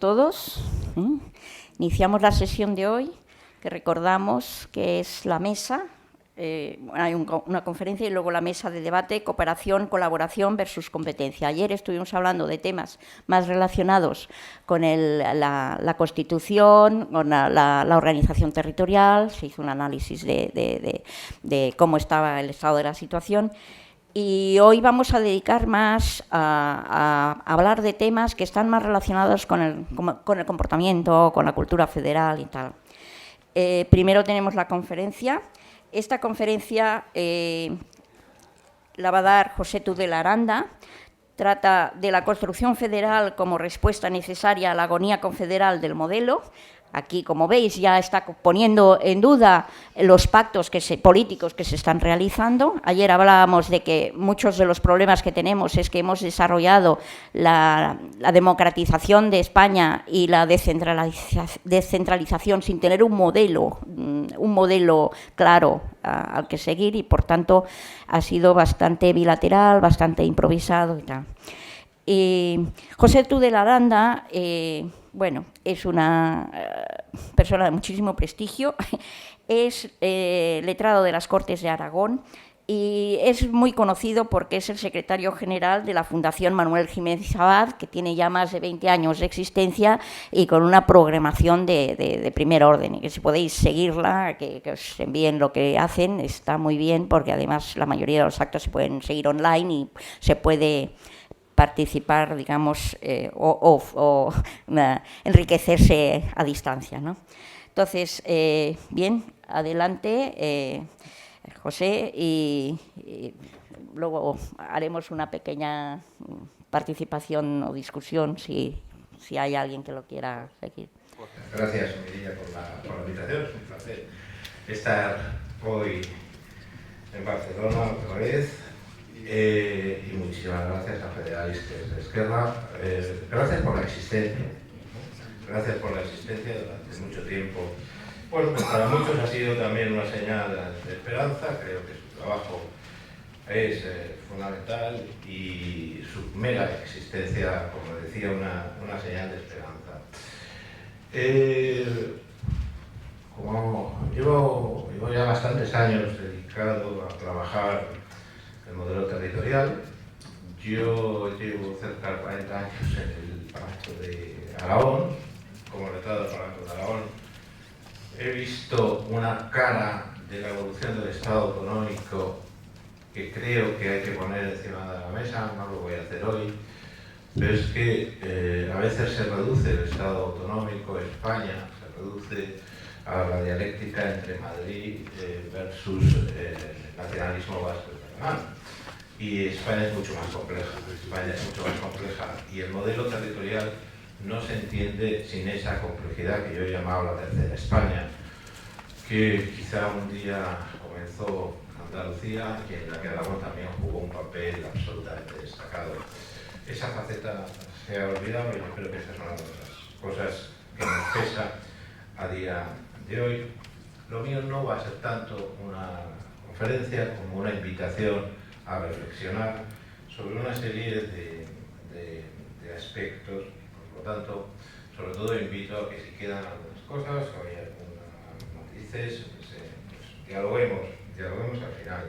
todos. Iniciamos la sesión de hoy, que recordamos que es la mesa. Hay una conferencia y luego la mesa de debate, cooperación, colaboración versus competencia. Ayer estuvimos hablando de temas más relacionados con la Constitución, con la organización territorial, se hizo un análisis de cómo estaba el estado de la situación. Y hoy vamos a dedicar más a hablar de temas que están más relacionados con el comportamiento, con la cultura federal y tal. Primero tenemos la conferencia. Esta conferencia la va a dar José Tudela Aranda. Trata de la construcción federal como respuesta necesaria a la agonía confederal del modelo. Aquí, como veis, ya está poniendo en duda los pactos políticos que se están realizando. Ayer hablábamos de que muchos de los problemas que tenemos es que hemos desarrollado la democratización de España y la descentralización sin tener un modelo claro al que seguir y, por tanto, ha sido bastante bilateral, bastante improvisado y tal. José Tudela Aranda, bueno, es una persona de muchísimo prestigio, es letrado de las Cortes de Aragón y es muy conocido porque es el secretario general de la Fundación Manuel Jiménez Abad, que tiene ya más de 20 años de existencia y con una programación de primer orden. Y que si podéis seguirla, que os envíen lo que hacen, está muy bien, porque además la mayoría de los actos se pueden seguir online y se puede participar, digamos, o enriquecerse a distancia, ¿no? Entonces, bien, adelante, José, y luego haremos una pequeña participación o discusión si hay alguien que lo quiera seguir. Gracias, Mireia, por la invitación. Es un placer estar hoy en Barcelona otra vez. Y muchísimas gracias a Federalistes de Esquerra. Gracias por la existencia. Gracias por la existencia durante mucho tiempo. Bueno, pues para muchos ha sido también una señal de esperanza. Creo que su trabajo es fundamental y su mera existencia, como decía, una señal de esperanza. Como llevo ya bastantes años dedicado a trabajar el modelo territorial. Yo llevo cerca de 40 años en el Parlamento de Aragón, como letrado del Parlamento de Aragón. He visto una cara de la evolución del Estado autonómico que creo que hay que poner encima de la mesa, no lo voy a hacer hoy, pero es que a veces se reduce el Estado autonómico, España, se reduce a la dialéctica entre Madrid versus el nacionalismo vasco y catalán. Y España es mucho más compleja, y el modelo territorial no se entiende sin esa complejidad que yo he llamado la tercera España, que quizá un día comenzó Andalucía y en la que Aragón también jugó un papel absolutamente destacado. Esa faceta se ha olvidado y yo creo que esa es una de las cosas que nos pesa a día de hoy. Lo mío no va a ser tanto una conferencia como una invitación a reflexionar sobre una serie de aspectos. Por lo tanto, sobre todo invito a que si quedan algunas cosas o hay algunos matices, pues dialoguemos al final.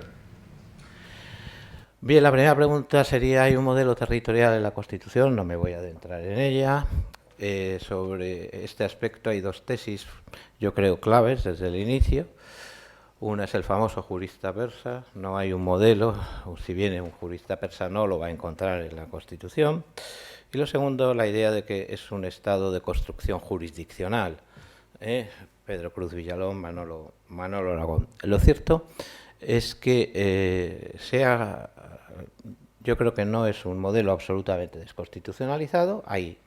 Bien, la primera pregunta sería: ¿hay un modelo territorial en la Constitución? No me voy a adentrar en ella. Sobre este aspecto hay dos tesis, yo creo, claves desde el inicio. Una es el famoso jurista persa: no hay un modelo, o si viene un jurista persa no lo va a encontrar en la Constitución. Y lo segundo, la idea de que es un estado de construcción jurisdiccional. Pedro Cruz Villalón, Manolo Aragón. Lo cierto es que yo creo que no es un modelo absolutamente desconstitucionalizado. Hay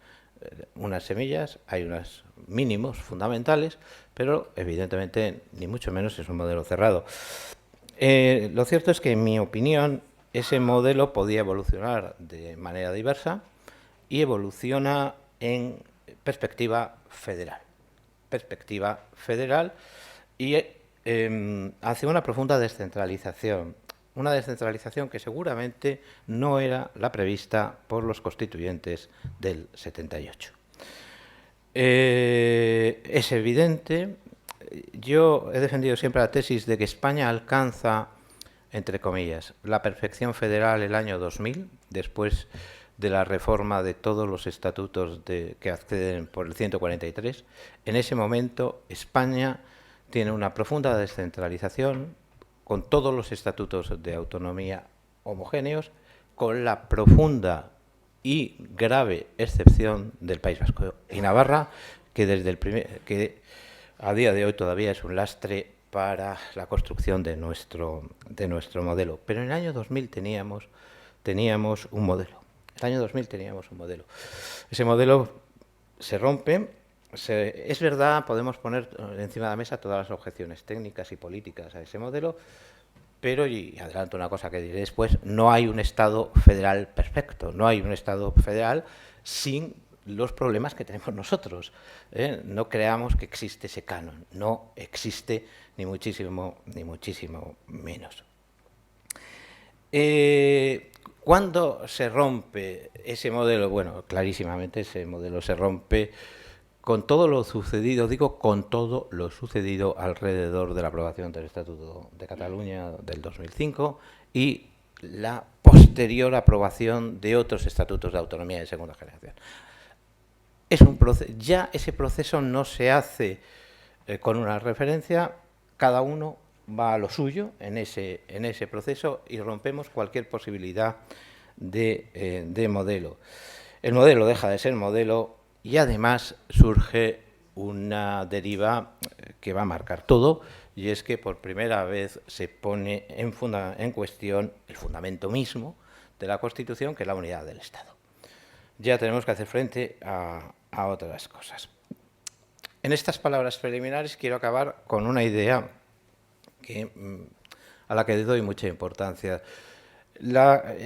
unas semillas, hay unos mínimos fundamentales, pero evidentemente ni mucho menos es un modelo cerrado. Lo cierto es que, en mi opinión, ese modelo podía evolucionar de manera diversa y evoluciona en perspectiva federal y hacia una profunda descentralización. Una descentralización que seguramente no era la prevista por los constituyentes del 78. Es evidente. Yo he defendido siempre la tesis de que España alcanza, entre comillas, la perfección federal el año 2000, después de la reforma de todos los estatutos que acceden por el 143. En ese momento España tiene una profunda descentralización, con todos los estatutos de autonomía homogéneos, con la profunda y grave excepción del País Vasco y Navarra, que que a día de hoy todavía es un lastre para la construcción de nuestro modelo. Pero en el año 2000 teníamos un modelo. El año 2000 teníamos un modelo. Ese modelo se rompe. Es verdad, podemos poner encima de la mesa todas las objeciones técnicas y políticas a ese modelo, pero, y adelanto una cosa que diré después, no hay un Estado federal perfecto, no hay un Estado federal sin los problemas que tenemos nosotros. No creamos que existe ese canon, no existe ni muchísimo menos. ¿Cuándo se rompe ese modelo? Bueno, clarísimamente ese modelo se rompe con todo lo sucedido, con todo lo sucedido alrededor de la aprobación del Estatuto de Cataluña del 2005 y la posterior aprobación de otros estatutos de autonomía de segunda generación. Ya ese proceso no se hace con una referencia, cada uno va a lo suyo en ese proceso y rompemos cualquier posibilidad de modelo. El modelo deja de ser modelo y además surge una deriva que va a marcar todo, y es que por primera vez se pone en cuestión el fundamento mismo de la Constitución, que es la unidad del Estado. Ya tenemos que hacer frente a otras cosas. En estas palabras preliminares quiero acabar con una idea a la que le doy mucha importancia.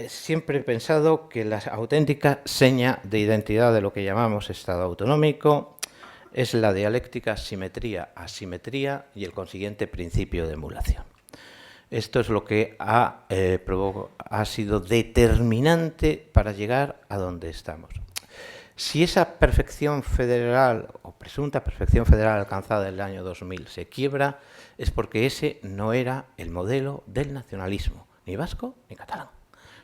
Siempre he pensado que la auténtica seña de identidad de lo que llamamos Estado autonómico es la dialéctica simetría-asimetría y el consiguiente principio de emulación. Esto es lo que ha sido determinante para llegar a donde estamos. Si esa perfección federal o presunta perfección federal alcanzada en el año 2000 se quiebra, es porque ese no era el modelo del nacionalismo, ni vasco ni catalán.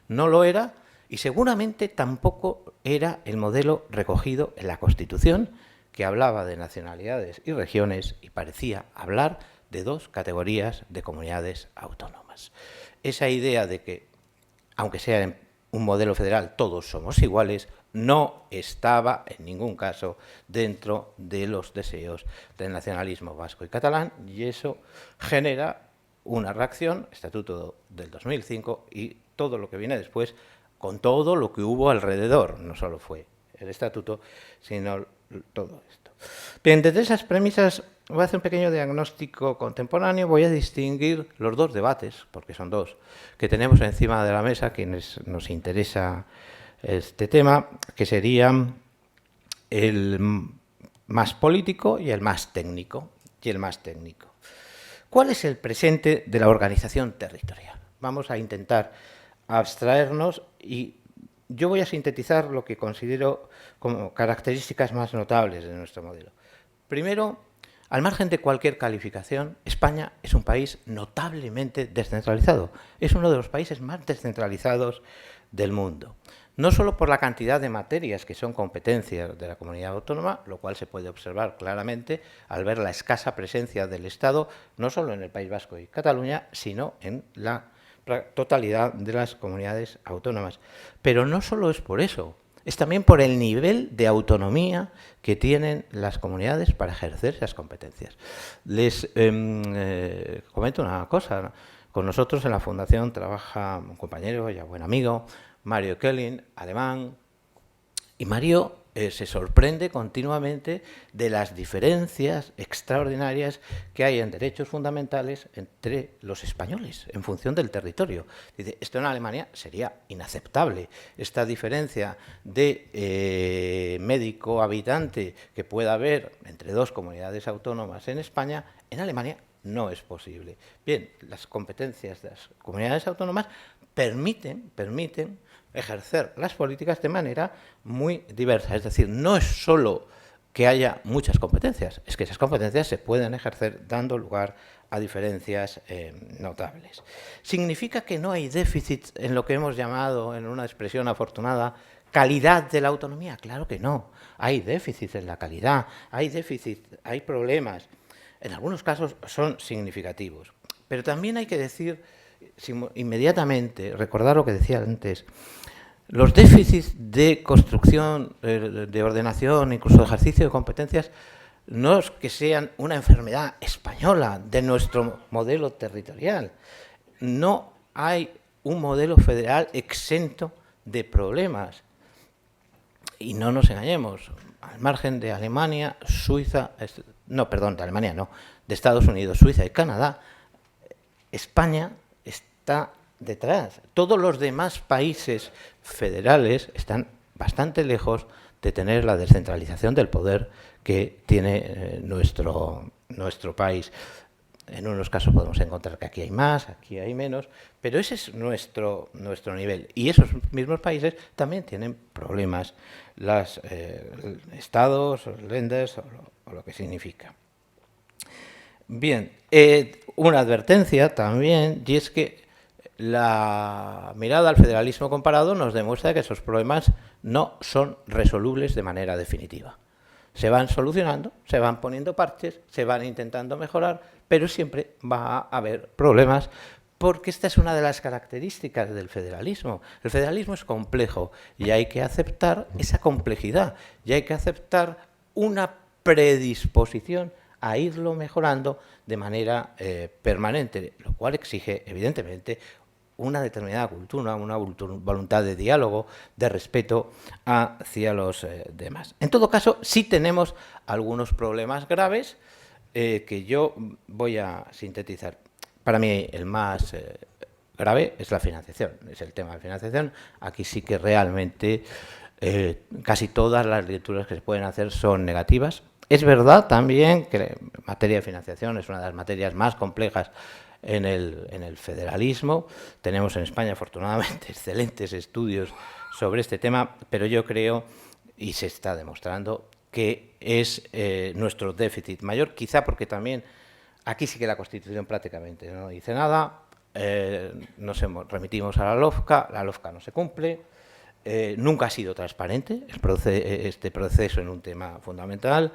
No lo era y seguramente tampoco era el modelo recogido en la Constitución, que hablaba de nacionalidades y regiones y parecía hablar de dos categorías de comunidades autónomas. Esa idea de que, aunque sea en un modelo federal, todos somos iguales, no estaba en ningún caso dentro de los deseos del nacionalismo vasco y catalán, y eso genera una reacción, Estatuto del 2005 y todo lo que viene después, con todo lo que hubo alrededor. No solo fue el Estatuto, sino todo esto. Bien, desde esas premisas voy a hacer un pequeño diagnóstico contemporáneo, voy a distinguir los dos debates, porque son dos, que tenemos encima de la mesa, quienes nos interesa este tema, que serían el más político y el más técnico. ¿Cuál es el presente de la organización territorial? Vamos a intentar abstraernos y yo voy a sintetizar lo que considero como características más notables de nuestro modelo. Primero, al margen de cualquier calificación, España es un país notablemente descentralizado. Es uno de los países más descentralizados del mundo. No solo por la cantidad de materias que son competencias de la comunidad autónoma, lo cual se puede observar claramente al ver la escasa presencia del Estado, no solo en el País Vasco y Cataluña, sino en la totalidad de las comunidades autónomas. Pero no solo es por eso, es también por el nivel de autonomía que tienen las comunidades para ejercer esas competencias. Les comento una cosa. Con nosotros en la Fundación trabaja un compañero, ya buen amigo, Mario Kelling, alemán, y Mario se sorprende continuamente de las diferencias extraordinarias que hay en derechos fundamentales entre los españoles en función del territorio. Dice, esto en Alemania sería inaceptable. Esta diferencia de médico habitante que pueda haber entre dos comunidades autónomas en España, en Alemania no es posible. Bien, las competencias de las comunidades autónomas permiten ejercer las políticas de manera muy diversa. Es decir, no es solo que haya muchas competencias, es que esas competencias se pueden ejercer dando lugar a diferencias notables. ¿Significa que no hay déficit en lo que hemos llamado, en una expresión afortunada, calidad de la autonomía? Claro que no. Hay déficit en la calidad, hay déficit, hay problemas. En algunos casos son significativos. Pero también hay que decir inmediatamente, recordar lo que decía antes, los déficits de construcción, de ordenación, incluso de ejercicio de competencias, no es que sean una enfermedad española de nuestro modelo territorial. No hay un modelo federal exento de problemas. Y no nos engañemos, al margen de Alemania, Suiza, no, perdón, de Alemania no, de Estados Unidos, Suiza y Canadá, España está detrás. Todos los demás países federales están bastante lejos de tener la descentralización del poder que tiene nuestro país. En unos casos podemos encontrar que aquí hay más, aquí hay menos, pero ese es nuestro nivel. Y esos mismos países también tienen problemas, los estados, los lenders o lo que significa. Bien, una advertencia también, y es que la mirada al federalismo comparado nos demuestra que esos problemas no son resolubles de manera definitiva. Se van solucionando, se van poniendo parches, se van intentando mejorar, pero siempre va a haber problemas porque esta es una de las características del federalismo. El federalismo es complejo y hay que aceptar esa complejidad y hay que aceptar una predisposición a irlo mejorando de manera permanente, lo cual exige, evidentemente, una determinada cultura, una voluntad de diálogo, de respeto hacia los demás. En todo caso, sí tenemos algunos problemas graves que yo voy a sintetizar. Para mí el más grave es la financiación, es el tema de financiación. Aquí sí que realmente casi todas las lecturas que se pueden hacer son negativas. Es verdad también que la materia de financiación es una de las materias más complejas en el federalismo. Tenemos en España, afortunadamente, excelentes estudios sobre este tema, pero yo creo, y se está demostrando, que es nuestro déficit mayor, quizá porque también aquí sí que la Constitución prácticamente no dice nada, nos remitimos a la LOFCA no se cumple, nunca ha sido transparente este proceso en un tema fundamental,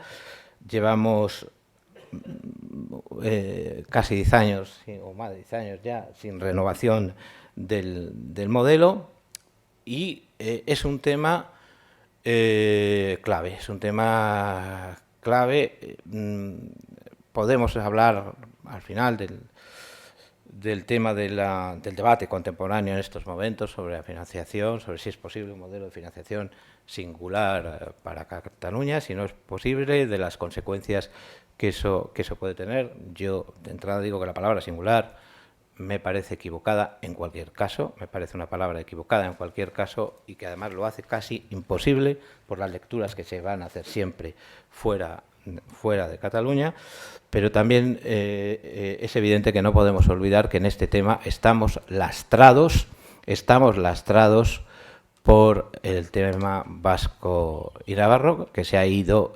llevamos casi 10 años, o más de 10 años ya, sin renovación del modelo, y es un tema clave, podemos hablar al final del tema del debate contemporáneo en estos momentos sobre la financiación, sobre si es posible un modelo de financiación singular para Cataluña, si no es posible, de las consecuencias que eso puede tener. Yo de entrada digo que la palabra singular me parece equivocada en cualquier caso, me parece una palabra equivocada en cualquier caso y que además lo hace casi imposible por las lecturas que se van a hacer siempre fuera de Cataluña, pero también es evidente que no podemos olvidar que en este tema estamos lastrados por el tema vasco y navarro, que se ha ido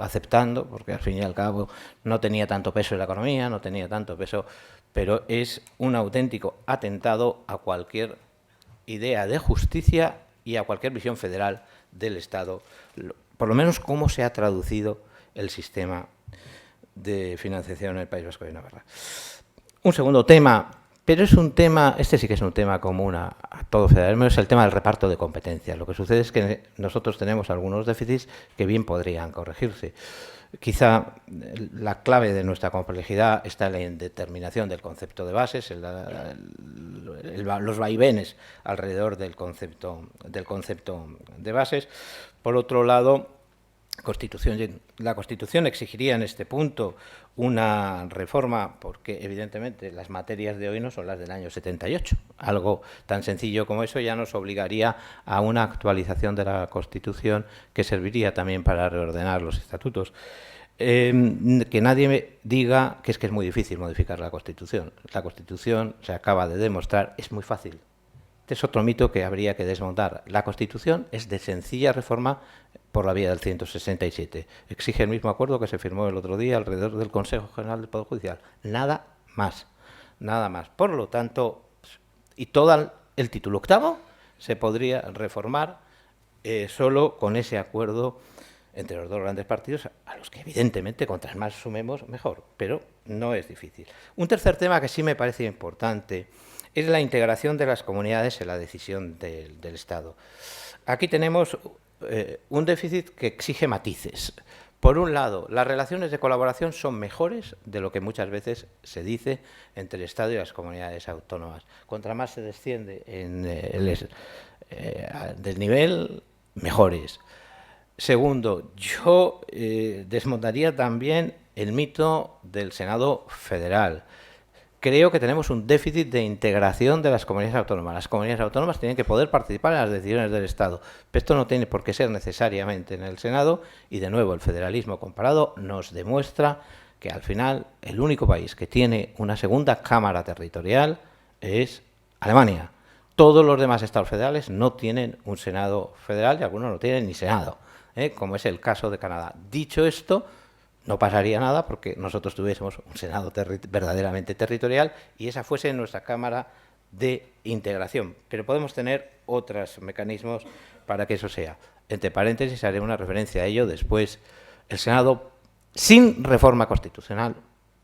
aceptando, porque al fin y al cabo no tenía tanto peso en la economía, no tenía tanto peso, pero es un auténtico atentado a cualquier idea de justicia y a cualquier visión federal del Estado, por lo menos cómo se ha traducido el sistema de financiación en el País Vasco y Navarra. Un segundo tema, pero es un tema, este sí que es un tema común a todo federalismo, es el tema del reparto de competencias. Lo que sucede es que nosotros tenemos algunos déficits que bien podrían corregirse. Quizá la clave de nuestra complejidad está en la indeterminación del concepto de bases, los vaivenes alrededor del concepto de bases. Por otro lado, la Constitución exigiría en este punto una reforma porque evidentemente las materias de hoy no son las del año 78. Algo tan sencillo como eso ya nos obligaría a una actualización de la Constitución que serviría también para reordenar los estatutos. Que nadie me diga que es muy difícil modificar la Constitución. La Constitución, se acaba de demostrar, es muy fácil. Este es otro mito que habría que desmontar. La Constitución es de sencilla reforma por la vía del 167. Exige el mismo acuerdo que se firmó el otro día alrededor del Consejo General del Poder Judicial. Nada más. Nada más. Por lo tanto, y todo el título octavo se podría reformar solo con ese acuerdo entre los dos grandes partidos, a los que evidentemente cuantas más sumemos mejor, pero no es difícil. Un tercer tema que sí me parece importante es la integración de las comunidades en la decisión del Estado. Aquí tenemos un déficit que exige matices. Por un lado, las relaciones de colaboración son mejores de lo que muchas veces se dice entre el Estado y las comunidades autónomas. Contra más se desciende del nivel, mejores. Segundo, yo desmontaría también el mito del Senado federal. Creo que tenemos un déficit de integración de las comunidades autónomas. Las comunidades autónomas tienen que poder participar en las decisiones del Estado. Pero esto no tiene por qué ser necesariamente en el Senado y, de nuevo, el federalismo comparado nos demuestra que, al final, el único país que tiene una segunda cámara territorial es Alemania. Todos los demás estados federales no tienen un Senado federal y algunos no tienen ni Senado, como es el caso de Canadá. Dicho esto, no pasaría nada porque nosotros tuviésemos un Senado verdaderamente territorial y esa fuese nuestra Cámara de integración. Pero podemos tener otros mecanismos para que eso sea. Entre paréntesis, haré una referencia a ello después. El Senado, sin reforma constitucional,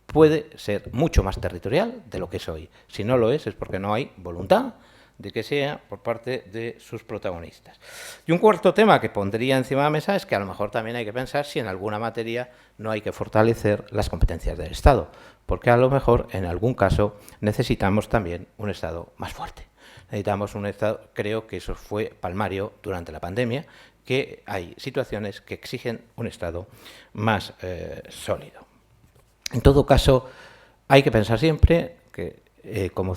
puede ser mucho más territorial de lo que es hoy. Si no lo es porque no hay voluntad de que sea por parte de sus protagonistas. Y un cuarto tema que pondría encima de la mesa es que a lo mejor también hay que pensar si en alguna materia no hay que fortalecer las competencias del Estado, porque a lo mejor en algún caso necesitamos también un Estado más fuerte. Necesitamos un Estado, creo que eso fue palmario durante la pandemia, que hay situaciones que exigen un Estado más sólido. En todo caso, hay que pensar siempre que como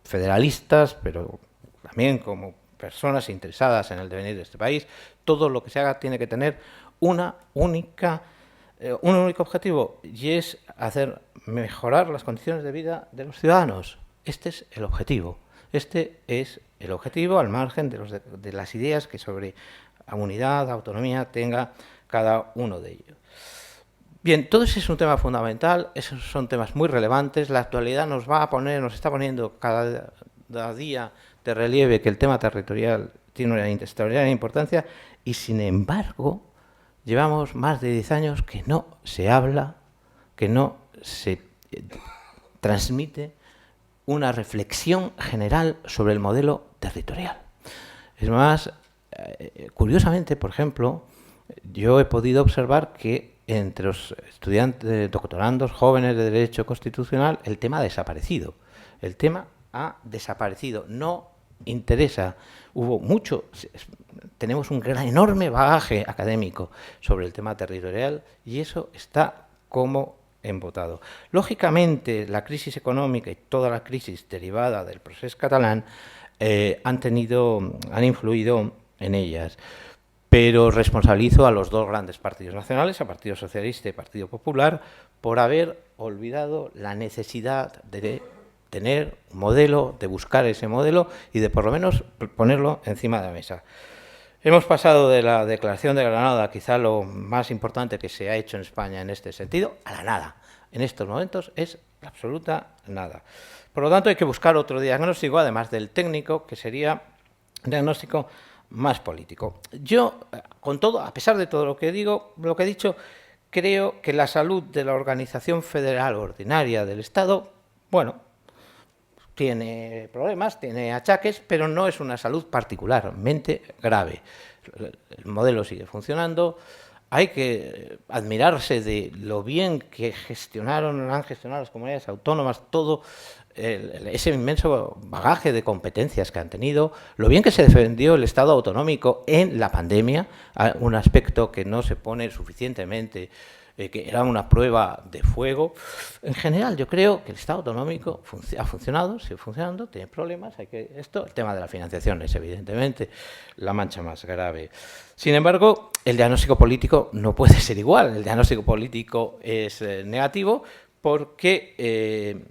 federalistas, pero también como personas interesadas en el devenir de este país, todo lo que se haga tiene que tener un único objetivo, y es hacer mejorar las condiciones de vida de los ciudadanos. Este es el objetivo. Este es el objetivo al margen de las ideas que sobre unidad, autonomía tenga cada uno de ellos. Bien, todo ese es un tema fundamental, esos son temas muy relevantes. La actualidad nos está poniendo cada día de relieve que el tema territorial tiene una extraordinaria importancia y, sin embargo, llevamos más de 10 años que no se habla, que no se transmite una reflexión general sobre el modelo territorial. Es más, curiosamente, por ejemplo, yo he podido observar que entre los estudiantes, doctorandos, jóvenes de Derecho Constitucional, el tema ha desaparecido. El tema ha desaparecido, no interesa. Tenemos un enorme bagaje académico sobre el tema territorial y eso está como embotado. Lógicamente, la crisis económica y toda la crisis derivada del proceso catalán han influido en ellas. Pero responsabilizo a los dos grandes partidos nacionales, al Partido Socialista y Partido Popular, por haber olvidado la necesidad de tener un modelo, de buscar ese modelo y de por lo menos ponerlo encima de la mesa. Hemos pasado de la Declaración de Granada, quizá lo más importante que se ha hecho en España en este sentido, a la nada. En estos momentos es la absoluta nada. Por lo tanto, hay que buscar otro diagnóstico, además del técnico, que sería un diagnóstico más político. Yo, con todo, a pesar de todo lo que he dicho, creo que la salud de la organización federal ordinaria del Estado, tiene problemas, tiene achaques, pero no es una salud particularmente grave. El modelo sigue funcionando. Hay que admirarse de lo bien que han gestionado las comunidades autónomas todo ese inmenso bagaje de competencias que han tenido, lo bien que se defendió el Estado autonómico en la pandemia, un aspecto que no se pone suficientemente, que era una prueba de fuego. En general, yo creo que el Estado autonómico ha funcionado, sigue funcionando, tiene problemas. El tema de la financiación es evidentemente la mancha más grave. Sin embargo, el diagnóstico político no puede ser igual. El diagnóstico político es negativo porque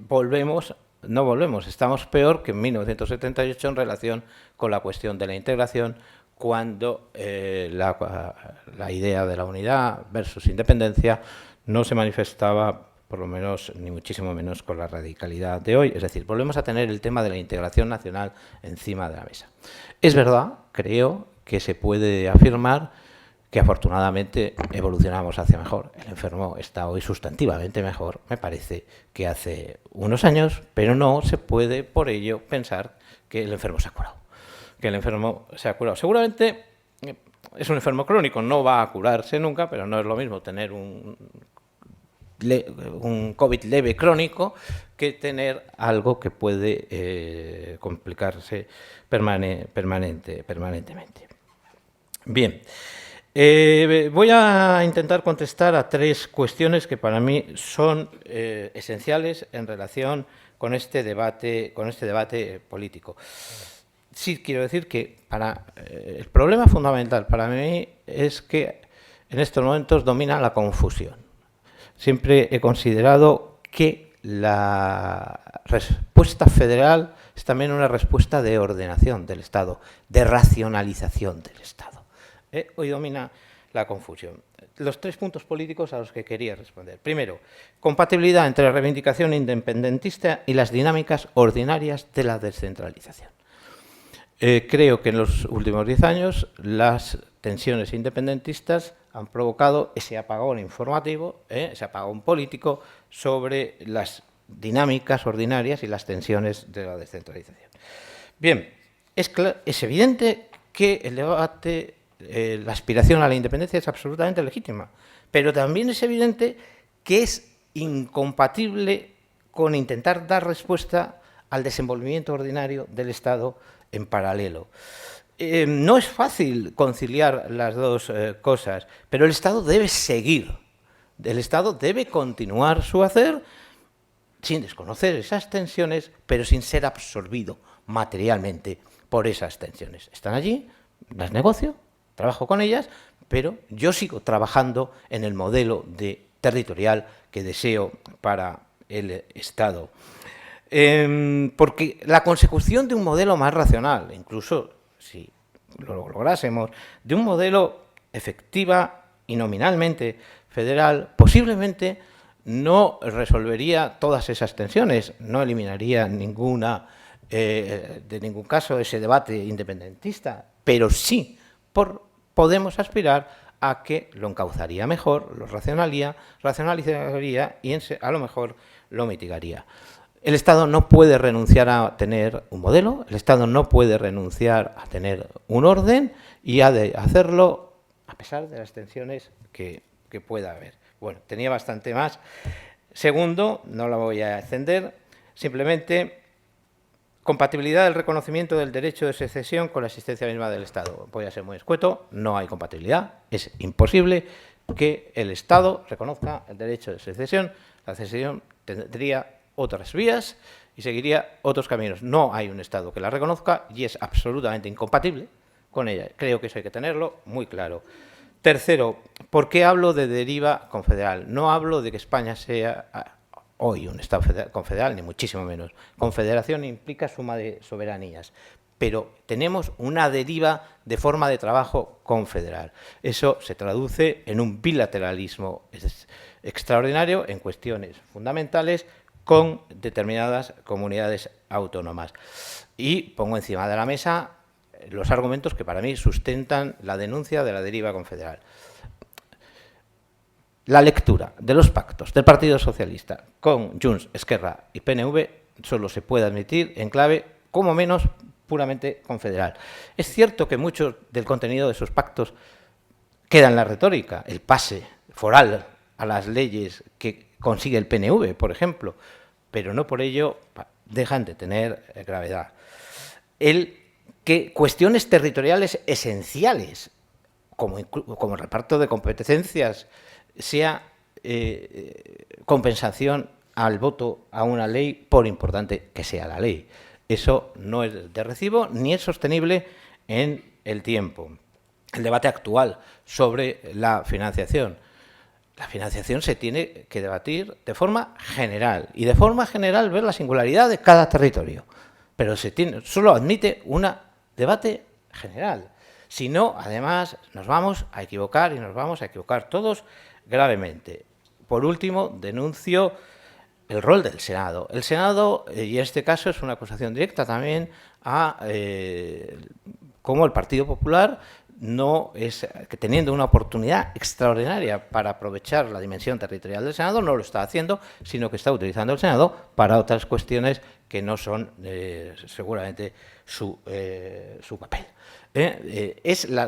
volvemos no volvemos. Estamos peor que en 1978 en relación con la cuestión de la integración, cuando la idea de la unidad versus independencia no se manifestaba, por lo menos, ni muchísimo menos, con la radicalidad de hoy. Es decir, volvemos a tener el tema de la integración nacional encima de la mesa. Es verdad, creo, que se puede afirmar que afortunadamente evolucionamos hacia mejor. El enfermo está hoy sustantivamente mejor, me parece, que hace unos años, pero no se puede por ello pensar que el enfermo se ha curado. Que el enfermo se ha curado. Seguramente es un enfermo crónico, no va a curarse nunca, pero no es lo mismo tener un COVID leve crónico que tener algo que puede complicarse permanentemente. Bien. Voy a intentar contestar a 3 cuestiones que para mí son esenciales en relación con este debate político. Sí, quiero decir que el problema fundamental para mí es que en estos momentos domina la confusión. Siempre he considerado que la respuesta federal es también una respuesta de ordenación del Estado, de racionalización del Estado. Hoy domina la confusión. Los 3 puntos políticos a los que quería responder. Primero, compatibilidad entre la reivindicación independentista y las dinámicas ordinarias de la descentralización. Creo que en los últimos 10 años las tensiones independentistas han provocado ese apagón informativo, ese apagón político sobre las dinámicas ordinarias y las tensiones de la descentralización. Bien, es evidente que el debate, la aspiración a la independencia es absolutamente legítima, pero también es evidente que es incompatible con intentar dar respuesta al desenvolvimiento ordinario del Estado en paralelo. No es fácil conciliar las dos cosas, pero el Estado debe seguir, el Estado debe continuar su hacer sin desconocer esas tensiones, pero sin ser absorbido materialmente por esas tensiones. Están allí, las negocio, trabajo con ellas, pero yo sigo trabajando en el modelo territorial que deseo para el Estado. Porque la consecución de un modelo más racional, incluso si lo lográsemos, de un modelo efectiva y nominalmente federal, posiblemente no resolvería todas esas tensiones, no eliminaría de ningún caso ese debate independentista, pero sí podemos aspirar a que lo encauzaría mejor, lo racionalizaría y a lo mejor lo mitigaría. El Estado no puede renunciar a tener un modelo, el Estado no puede renunciar a tener un orden y ha de hacerlo a pesar de las tensiones que pueda haber. Bueno, tenía bastante más. Segundo, no la voy a extender, simplemente compatibilidad del reconocimiento del derecho de secesión con la existencia misma del Estado. Voy a ser muy escueto, no hay compatibilidad, es imposible que el Estado reconozca el derecho de secesión. La secesión tendría otras vías y seguiría otros caminos. No hay un Estado que la reconozca y es absolutamente incompatible con ella. Creo que eso hay que tenerlo muy claro. Tercero, ¿por qué hablo de deriva confederal? No hablo de que España sea hoy un Estado confederal, ni muchísimo menos. Confederación implica suma de soberanías, pero tenemos una deriva de forma de trabajo confederal. Eso se traduce en un bilateralismo extraordinario en cuestiones fundamentales con determinadas comunidades autónomas. Y pongo encima de la mesa los argumentos que para mí sustentan la denuncia de la deriva confederal. La lectura de los pactos del Partido Socialista con Junts, Esquerra y PNV solo se puede admitir en clave, como menos, puramente confederal. Es cierto que mucho del contenido de esos pactos queda en la retórica, el pase foral a las leyes que consigue el PNV, por ejemplo, pero no por ello dejan de tener gravedad. Que cuestiones territoriales esenciales, como el reparto de competencias, sea compensación al voto a una ley, por importante que sea la ley. Eso no es de recibo ni es sostenible en el tiempo. El debate actual sobre la financiación. la financiación se tiene que debatir de forma general y de forma general ver la singularidad de cada territorio. Pero solo admite un debate general. Si no, además, nos vamos a equivocar y nos vamos a equivocar todos gravemente. Por último, denuncio el rol del Senado. El Senado, y en este caso es una acusación directa también a cómo el Partido Popular no es, que teniendo una oportunidad extraordinaria para aprovechar la dimensión territorial del Senado, no lo está haciendo, sino que está utilizando el Senado para otras cuestiones que no son seguramente su papel.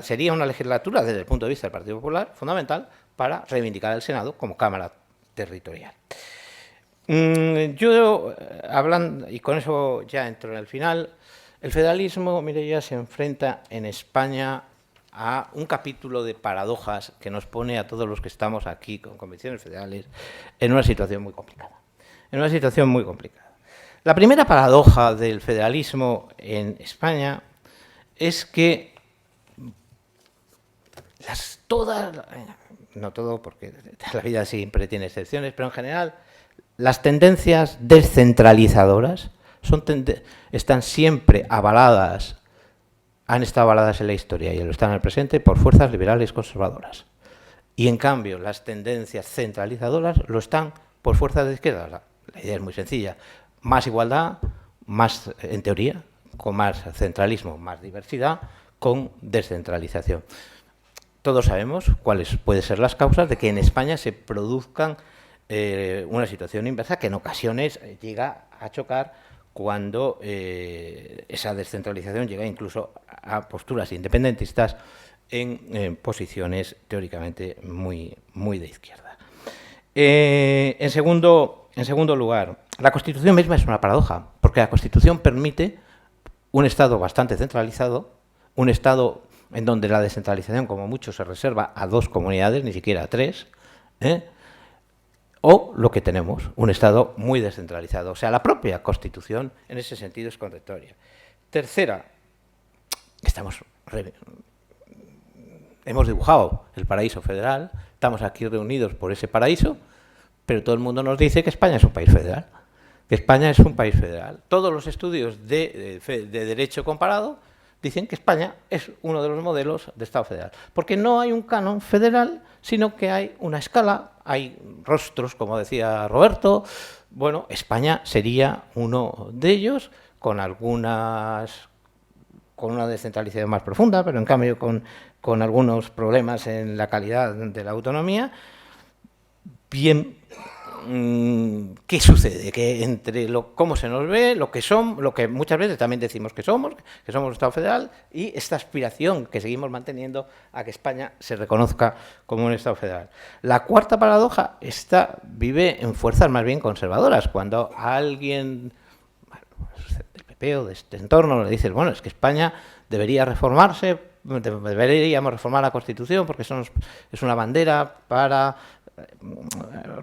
Sería una legislatura, desde el punto de vista del Partido Popular, fundamental para reivindicar al Senado como Cámara territorial. Yo, hablando, y con eso ya entro en el final, el federalismo, mire, ya se enfrenta en España a un capítulo de paradojas que nos pone a todos los que estamos aquí con convicciones federales en una situación muy complicada. La primera paradoja del federalismo en España es que no todo, porque la vida siempre tiene excepciones, pero en general las tendencias descentralizadoras están siempre avaladas, han estado avaladas en la historia y lo están en el presente por fuerzas liberales conservadoras. Y en cambio las tendencias centralizadoras lo están por fuerzas de izquierda. La idea es muy sencilla: más igualdad, más, en teoría, con más centralismo, más diversidad, con descentralización. Todos sabemos cuáles pueden ser las causas de que en España se produzcan una situación inversa que en ocasiones llega a chocar cuando esa descentralización llega incluso a posturas independentistas en posiciones teóricamente muy de izquierda. En segundo lugar, la Constitución misma es una paradoja, porque la Constitución permite un Estado bastante centralizado, un Estado en donde la descentralización, como mucho, se reserva a 2 comunidades, ni siquiera a 3, o lo que tenemos, un Estado muy descentralizado. O sea, la propia Constitución, en ese sentido, es contradictoria. Tercera, hemos dibujado el paraíso federal, estamos aquí reunidos por ese paraíso, pero todo el mundo nos dice que España es un país federal. Todos los estudios de derecho comparado dicen que España es uno de los modelos de Estado federal, porque no hay un canon federal, sino que hay una escala, hay rostros, como decía Roberto. Bueno, España sería uno de ellos, con una descentralización más profunda, pero en cambio con algunos problemas en la calidad de la autonomía. Bien, ¿qué sucede? Que entre cómo se nos ve, lo que muchas veces también decimos que somos un Estado federal, y esta aspiración que seguimos manteniendo a que España se reconozca como un Estado federal. La cuarta paradoja vive en fuerzas más bien conservadoras. Cuando a alguien del PP o de este entorno le dices, bueno, es que España debería reformarse, deberíamos reformar la Constitución porque eso es una bandera para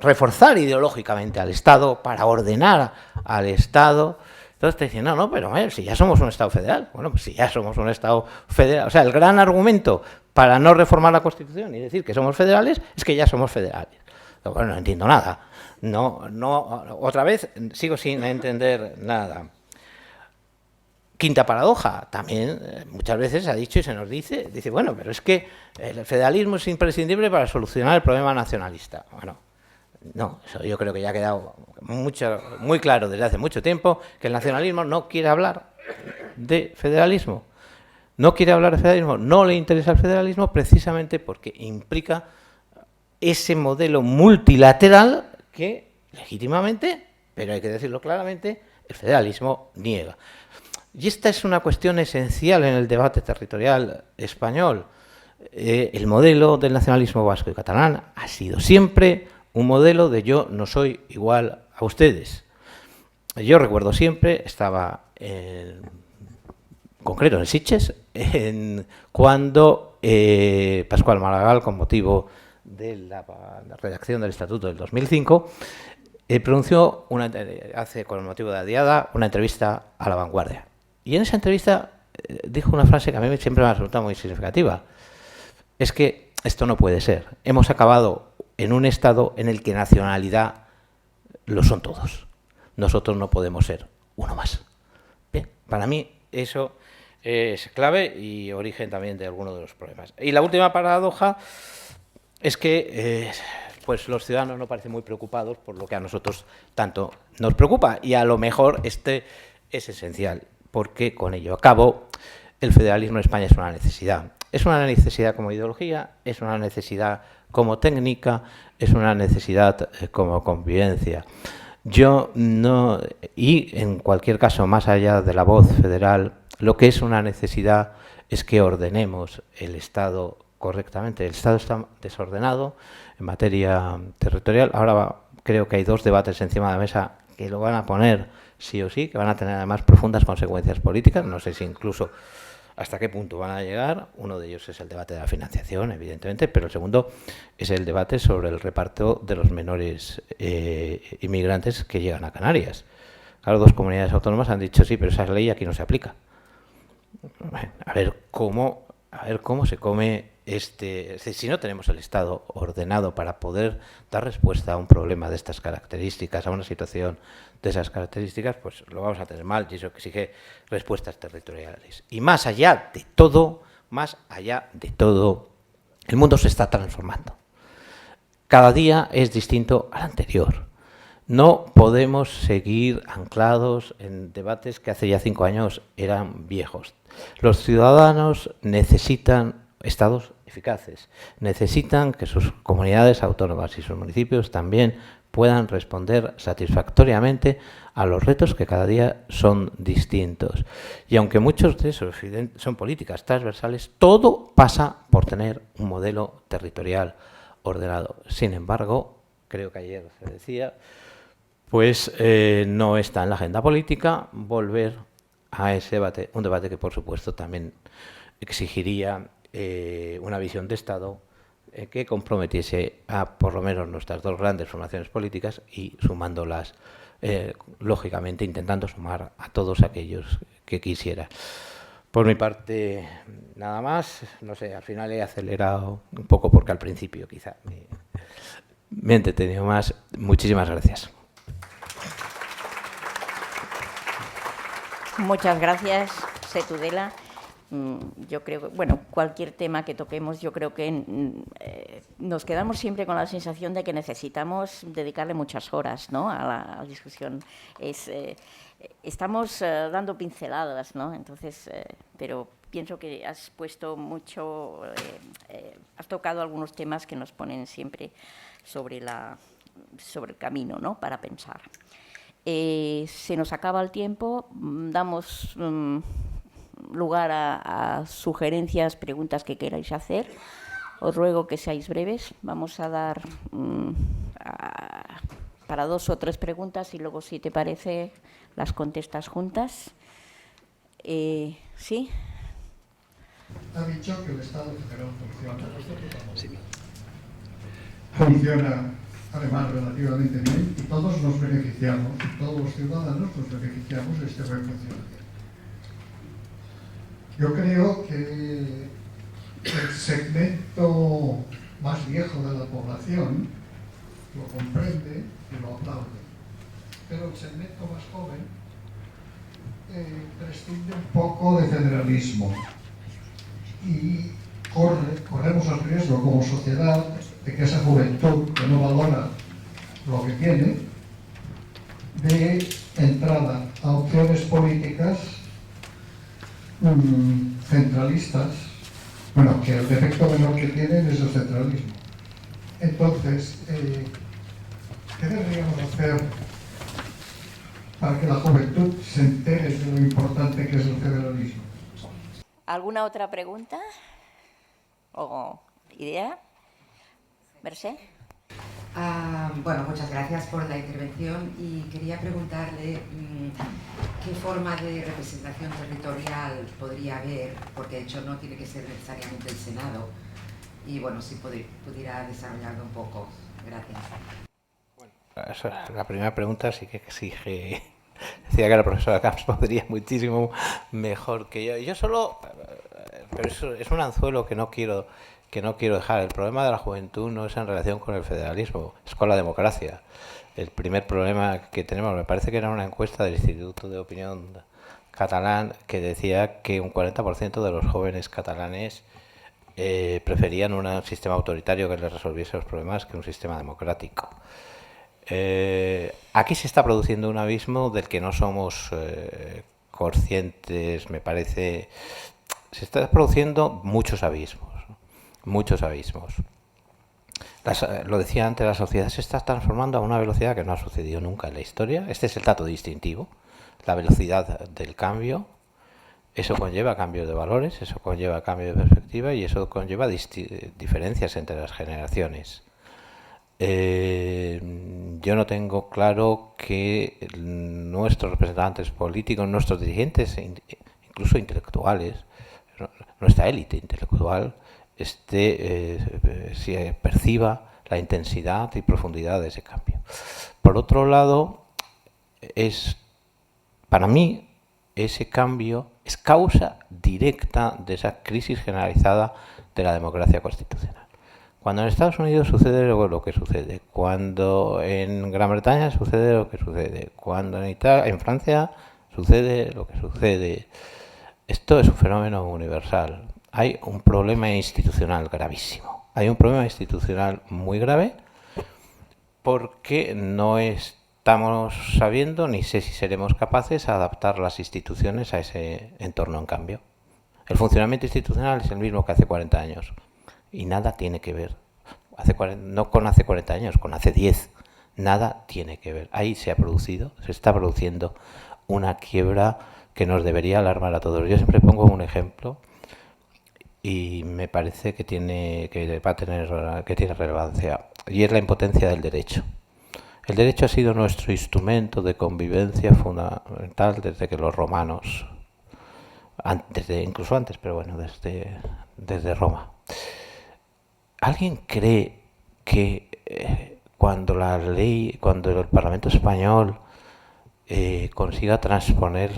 reforzar ideológicamente al Estado, para ordenar al Estado. Entonces te dicen, no, pero si ya somos un Estado federal. Bueno, pues si ya somos un Estado federal. O sea, el gran argumento para no reformar la Constitución y decir que somos federales es que ya somos federales. Bueno, no entiendo nada. Otra vez sigo sin entender nada. Quinta paradoja, también muchas veces se ha dicho y se nos dice, bueno, pero es que el federalismo es imprescindible para solucionar el problema nacionalista. Bueno, no, eso yo creo que ya ha quedado muy claro desde hace mucho tiempo, que el nacionalismo no quiere hablar de federalismo. No le interesa el federalismo precisamente porque implica ese modelo multilateral que legítimamente, pero hay que decirlo claramente, el federalismo niega. Y esta es una cuestión esencial en el debate territorial español. El modelo del nacionalismo vasco y catalán ha sido siempre un modelo de yo no soy igual a ustedes. Yo recuerdo siempre, estaba en concreto en Sitges, cuando Pascual Maragall, con motivo de la redacción del Estatuto del 2005, pronunció, con motivo de la Diada, una entrevista a La Vanguardia. Y en esa entrevista dijo una frase que a mí siempre me ha resultado muy significativa. Es que esto no puede ser. Hemos acabado en un Estado en el que nacionalidad lo son todos. Nosotros no podemos ser uno más. Bien, para mí eso es clave y origen también de algunos de los problemas. Y la última paradoja es que pues los ciudadanos no parecen muy preocupados por lo que a nosotros tanto nos preocupa, y a lo mejor este es esencial, porque con ello acabo, el federalismo en España es una necesidad. Es una necesidad como ideología, es una necesidad como técnica, es una necesidad como convivencia. Yo no, y en cualquier caso, más allá de la voz federal, lo que es una necesidad es que ordenemos el Estado correctamente. El Estado está desordenado en materia territorial. Ahora creo que hay dos debates encima de la mesa que lo van a poner sí o sí, que van a tener además profundas consecuencias políticas. No sé si incluso hasta qué punto van a llegar. Uno de ellos es el debate de la financiación, evidentemente, pero el segundo es el debate sobre el reparto de los menores inmigrantes que llegan a Canarias. Claro, dos comunidades autónomas han dicho sí, pero esa ley aquí no se aplica. A ver cómo se come es decir, si no tenemos el Estado ordenado para poder dar respuesta a un problema de estas características, a una situación de esas características, pues lo vamos a tener mal, y eso exige respuestas territoriales. Y más allá de todo, el mundo se está transformando. Cada día es distinto al anterior. No podemos seguir anclados en debates que hace ya 5 años eran viejos. Los ciudadanos necesitan estados eficaces, necesitan que sus comunidades autónomas y sus municipios también puedan responder satisfactoriamente a los retos que cada día son distintos. Y aunque muchos de esos son políticas transversales, todo pasa por tener un modelo territorial ordenado. Sin embargo, creo que ayer se decía, pues no está en la agenda política volver a ese debate, un debate que por supuesto también exigiría una visión de Estado que comprometiese a por lo menos nuestras dos grandes formaciones políticas y sumándolas, lógicamente intentando sumar a todos aquellos que quisiera. Por mi parte, nada más. No sé, al final he acelerado un poco porque al principio quizá me he entretenido más. Muchísimas gracias. Muchas gracias, Setudela. Yo creo que, bueno, cualquier tema que toquemos, yo creo que nos quedamos siempre con la sensación de que necesitamos dedicarle muchas horas, ¿no?, a la discusión. Estamos dando pinceladas, ¿no? Entonces, pero pienso que has puesto mucho, has tocado algunos temas que nos ponen siempre sobre el camino, ¿no?, para pensar. Se nos acaba el tiempo, damos lugar a sugerencias, preguntas que queráis hacer. Os ruego que seáis breves. Vamos a dar para 2 o 3 preguntas y luego, si te parece, las contestas juntas. ¿Sí? Ha dicho que el Estado federal funciona. Sí. Funciona, además, relativamente bien, y todos nos beneficiamos, todos los ciudadanos nos beneficiamos de este buen funcionamiento. Yo creo que el segmento más viejo de la población lo comprende y lo aplaude, pero el segmento más joven prescinde un poco de federalismo y corremos el riesgo como sociedad de que esa juventud que no valora lo que tiene, de entrada a opciones políticas centralistas, bueno, que el defecto menor que tienen es el centralismo. Entonces, ¿qué deberíamos hacer para que la juventud se entere de lo importante que es el federalismo? ¿Alguna otra pregunta o idea? Mercé. Bueno, muchas gracias por la intervención y quería preguntarle qué forma de representación territorial podría haber, porque de hecho no tiene que ser necesariamente el Senado, y bueno, si pudiera desarrollarlo un poco. Gracias. Bueno, la primera pregunta sí que exige. Decía que la profesora Camps podría muchísimo mejor que yo. Yo solo, pero eso es un anzuelo que no quiero que no quiero dejar. El problema de la juventud no es en relación con el federalismo, es con la democracia. El primer problema que tenemos, me parece que era una encuesta del Instituto de Opinión catalán que decía que un 40% de los jóvenes catalanes preferían un sistema autoritario que les resolviese los problemas que un sistema democrático. Aquí se está produciendo un abismo del que no somos conscientes, me parece. Se están produciendo muchos abismos, muchos abismos. Lo decía antes, la sociedad se está transformando a una velocidad que no ha sucedido nunca en la historia. Este es el dato distintivo, la velocidad del cambio. Eso conlleva cambio de valores, eso conlleva cambio de perspectiva y eso conlleva diferencias entre las generaciones. Yo no tengo claro que nuestros representantes políticos, nuestros dirigentes, incluso intelectuales, nuestra élite intelectual, se perciba la intensidad y profundidad de ese cambio. Por otro lado, para mí, ese cambio es causa directa de esa crisis generalizada de la democracia constitucional. Cuando en Estados Unidos sucede lo que sucede, cuando en Gran Bretaña sucede lo que sucede, cuando en Francia sucede lo que sucede, esto es un fenómeno universal. Hay un problema institucional gravísimo. Hay un problema institucional muy grave porque no estamos sabiendo, ni sé si seremos capaces, de adaptar las instituciones a ese entorno en cambio. El funcionamiento institucional es el mismo que hace 40 años y nada tiene que ver. No con hace 40 años, con hace 10. Nada tiene que ver. Ahí se está produciendo una quiebra que nos debería alarmar a todos. Yo siempre pongo un ejemplo y me parece que tiene relevancia, y es la impotencia del derecho. El derecho ha sido nuestro instrumento de convivencia fundamental desde que los romanos, incluso antes, pero bueno, desde Roma. ¿Alguien cree que cuando el Parlamento español consiga transponer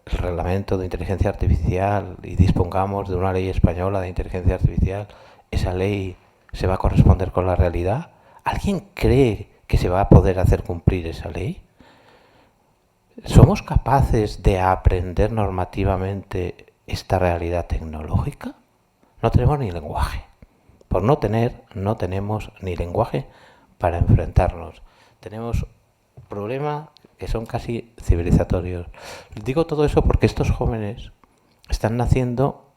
el reglamento de inteligencia artificial y dispongamos de una ley española de inteligencia artificial, esa ley se va a corresponder con la realidad? ¿Alguien cree que se va a poder hacer cumplir esa ley? ¿Somos capaces de aprender normativamente esta realidad tecnológica? No tenemos ni lenguaje. Por no tenemos ni lenguaje para enfrentarnos. Tenemos problemas que son casi civilizatorios. Digo todo eso porque estos jóvenes están naciendo,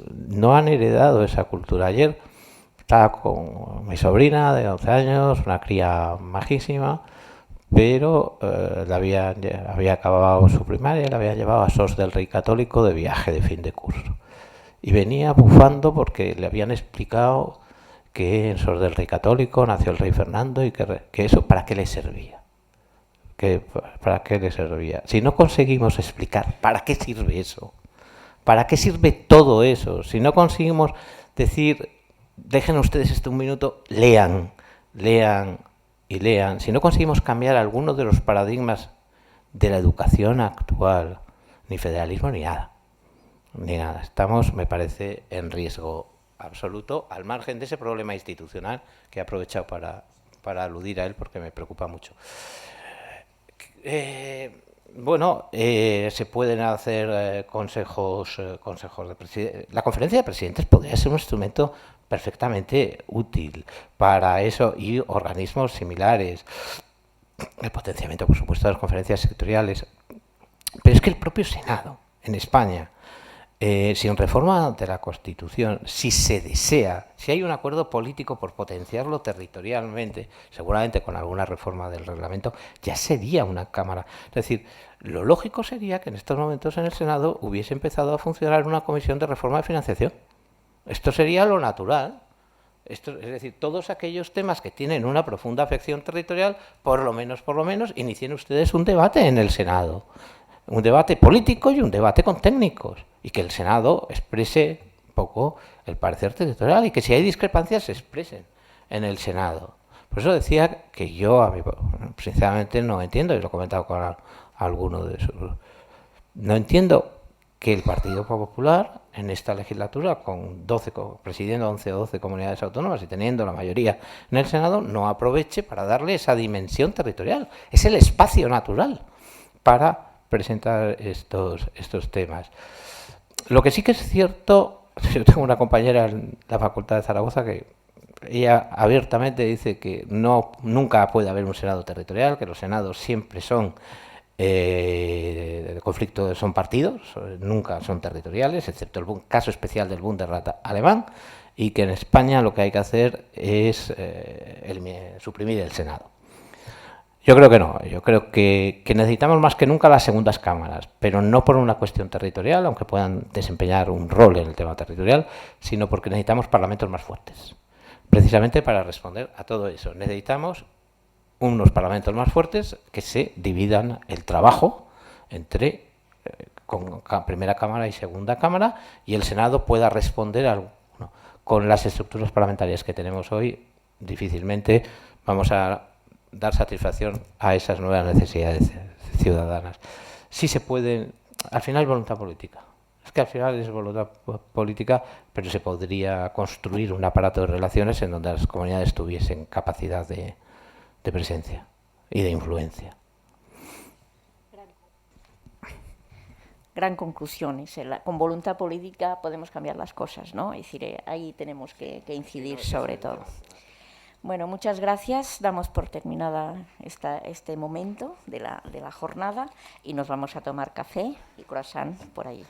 no han heredado esa cultura. Ayer estaba con mi sobrina de 11 años, una cría majísima, pero había acabado su primaria y la había llevado a SOS del Rey Católico de viaje de fin de curso. Y venía bufando porque le habían explicado que en SOS del Rey Católico nació el rey Fernando y que eso ¿para qué le servía? ¿Para qué le servía? Si no conseguimos explicar ¿para qué sirve eso? ¿Para qué sirve todo eso? Si no conseguimos decir, dejen ustedes un minuto, lean y lean. Si no conseguimos cambiar algunos de los paradigmas de la educación actual, ni federalismo ni nada. Estamos, me parece, en riesgo absoluto, al margen de ese problema institucional que he aprovechado para aludir a él porque me preocupa mucho. Se pueden hacer consejos de presidentes. La conferencia de presidentes podría ser un instrumento perfectamente útil para eso, y organismos similares. El potenciamiento, por supuesto, de las conferencias sectoriales. Pero es que el propio Senado, en España, sin reforma de la Constitución, si se desea, si hay un acuerdo político por potenciarlo territorialmente, seguramente con alguna reforma del reglamento, ya sería una Cámara. Es decir, lo lógico sería que en estos momentos en el Senado hubiese empezado a funcionar una comisión de reforma de financiación. Esto sería lo natural. Es decir, todos aquellos temas que tienen una profunda afección territorial, por lo menos, inicien ustedes un debate en el Senado. Un debate político y un debate con técnicos. Y que el Senado exprese un poco el parecer territorial y que si hay discrepancias se expresen en el Senado. Por eso decía que yo, sinceramente, no entiendo, y lo he comentado con alguno de esos. No entiendo que el Partido Popular, en esta legislatura, con presidiendo 11 o 12 comunidades autónomas y teniendo la mayoría en el Senado, no aproveche para darle esa dimensión territorial. Es el espacio natural para presentar estos temas. Lo que sí que es cierto, yo tengo una compañera en la Facultad de Zaragoza que ella abiertamente dice que nunca puede haber un Senado territorial, que los senados siempre son de conflicto, son partidos, nunca son territoriales, excepto el caso especial del Bundesrat alemán, y que en España lo que hay que hacer es suprimir el Senado. Yo creo que no, yo creo que necesitamos más que nunca las segundas cámaras, pero no por una cuestión territorial, aunque puedan desempeñar un rol en el tema territorial, sino porque necesitamos parlamentos más fuertes. Precisamente para responder a todo eso, necesitamos unos parlamentos más fuertes que se dividan el trabajo entre con primera cámara y segunda cámara, y el Senado pueda responder a alguno. Con las estructuras parlamentarias que tenemos hoy, difícilmente vamos a dar satisfacción a esas nuevas necesidades ciudadanas. Sí se puede, al final es voluntad política. Es que al final es voluntad política, pero se podría construir un aparato de relaciones en donde las comunidades tuviesen capacidad de presencia y de influencia. Gran conclusión. Con voluntad política podemos cambiar las cosas, ¿no? Es decir, ahí tenemos que incidir sobre todo. Bueno, muchas gracias. Damos por terminada este momento de la jornada y nos vamos a tomar café y croissant por ahí.